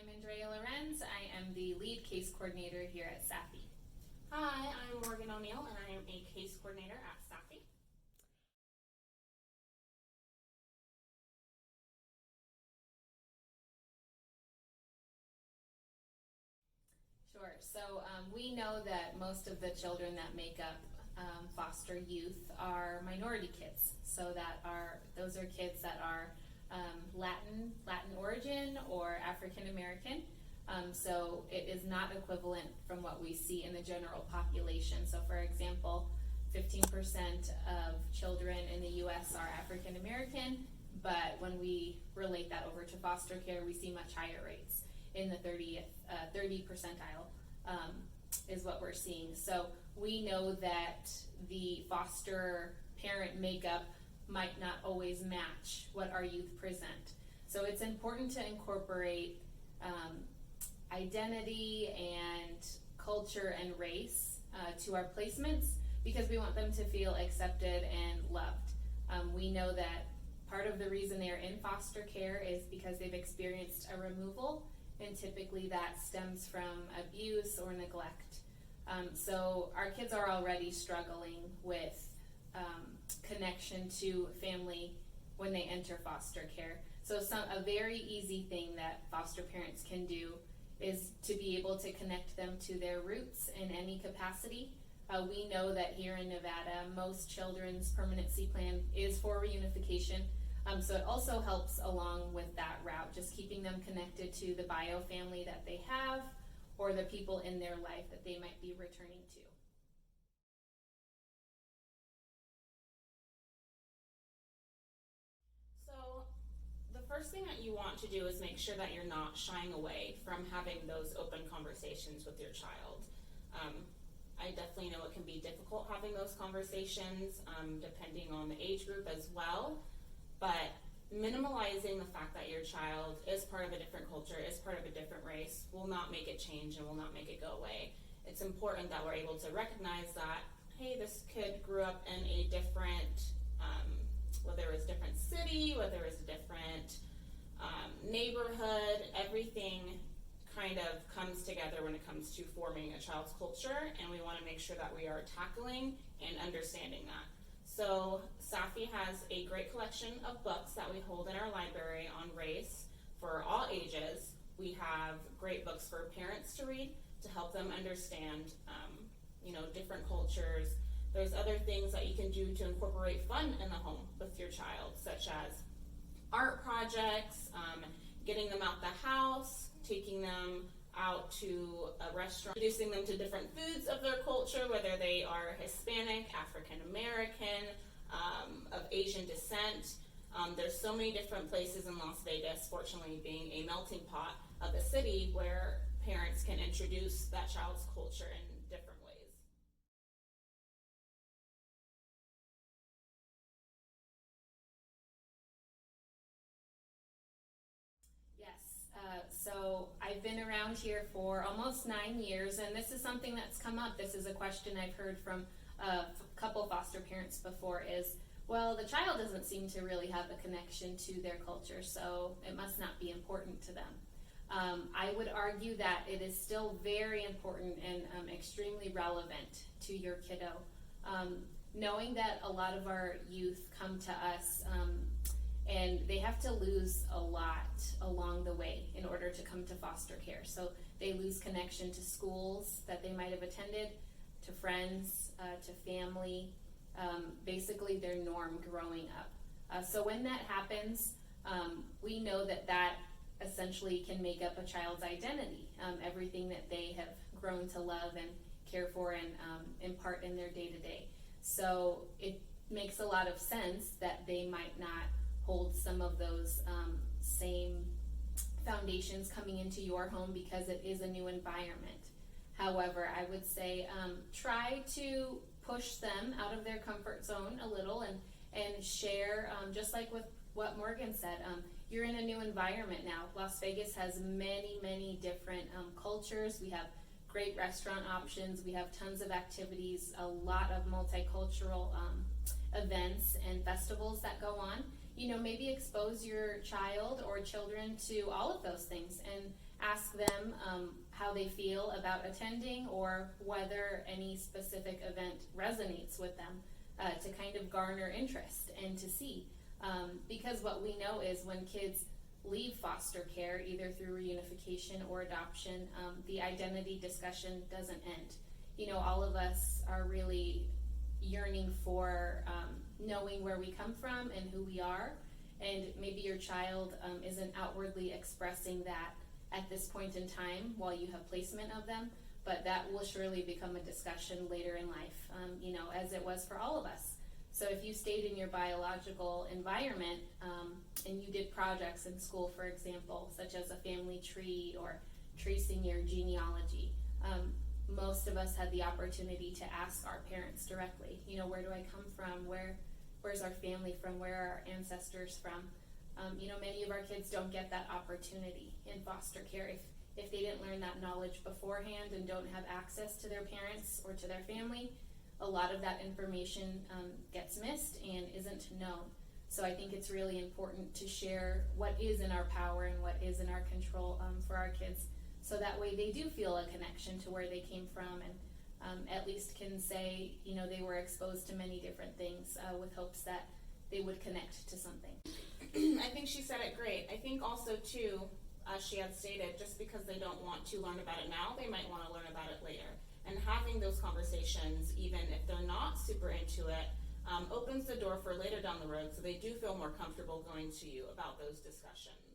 I'm Andrea Lorenz. I am the lead case coordinator here at SAFY. Hi, I'm Morgan O'Neal, and I am a case coordinator at SAFY. Sure. So we know that most of the children that make up foster youth are minority kids. So those are kids that are Latin origin or African American. So it is not equivalent from what we see in the general population. So for example, 15% of children in the U.S. are African American, but when we relate that over to foster care, we see much higher rates. In the 30 percentile is what we're seeing. So we know that the foster parent makeup might not always match what our youth present. So it's important to incorporate identity and culture and race to our placements because we want them to feel accepted and loved. We know that part of the reason they're in foster care is because they've experienced a removal, and typically that stems from abuse or neglect. So our kids are already struggling with connection to family when they enter foster care. So a very easy thing that foster parents can do is to be able to connect them to their roots in any capacity. We know that here in Nevada, most children's permanency plan is for reunification. So it also helps along with that route, just keeping them connected to the bio family that they have or the people in their life that they might be returning to. So the first thing that you want to do is make sure that you're not shying away from having those open conversations with your child. I definitely know it can be difficult having those conversations depending on the age group as well. But minimalizing the fact that your child is part of a different culture, is part of a different race, will not make it change and will not make it go away. It's important that we're able to recognize that, hey, this kid grew up in a different, whether it was a different city, whether it was a different neighborhood, everything kind of comes together when it comes to forming a child's culture, and we want to make sure that we are tackling and understanding that. So SAFY has a great collection of books that we hold in our library on race for all ages. We have great books for parents to read to help them understand, different cultures. There's other things that you can do to incorporate fun in the home with your child, such as art projects, getting them out the house, taking them out to a restaurant, introducing them to different foods of their culture, whether they are Hispanic, African American, of Asian descent. There's so many different places in Las Vegas, fortunately being a melting pot of the city, where parents can introduce that child's culture in different ways. Yes, so I've been around here for almost 9 years, and this is something that's come up. This is a question I've heard from a couple foster parents before is, well, the child doesn't seem to really have a connection to their culture, so it must not be important to them. I would argue that it is still very important and extremely relevant to your kiddo. Knowing that a lot of our youth come to us and they have to lose a lot along the way in order to come to foster care. So they lose connection to schools that they might have attended, to friends, to family, basically their norm growing up. So when that happens, we know that essentially can make up a child's identity, everything that they have grown to love and care for and impart in their day-to-day. So it makes a lot of sense that they might not hold some of those same foundations coming into your home because it is a new environment. However, I would say try to push them out of their comfort zone a little and share, just like with what Morgan said, you're in a new environment now. Las Vegas has many different cultures. We have great restaurant options. We have tons of activities, a lot of multicultural events and festivals that go on. Maybe expose your child or children to all of those things ask them how they feel about attending or whether any specific event resonates with them, to kind of garner interest and to see. Because what we know is when kids leave foster care, either through reunification or adoption, the identity discussion doesn't end. You know, all of us are really yearning for knowing where we come from and who we are, and maybe your child isn't outwardly expressing that at this point in time while you have placement of them, but that will surely become a discussion later in life, you know, as it was for all of us. So if you stayed in your biological environment and you did projects in school, for example, such as a family tree or tracing your genealogy, most of us had the opportunity to ask our parents directly, you know, where do I come from? Where's our family from? Where are our ancestors from? You know, many of our kids don't get that opportunity in foster care. If they didn't learn that knowledge beforehand and don't have access to their parents or to their family, a lot of that information gets missed and isn't known. So I think it's really important to share what is in our power and what is in our control for our kids, so that way they do feel a connection to where they came from and at least can say, you know, they were exposed to many different things with hopes that they would connect to something. I think she said it great. I think also too, as she had stated, just because they don't want to learn about it now, they might want to learn about it later. And having those conversations, even if they're not super into it, opens the door for later down the road, so they do feel more comfortable going to you about those discussions.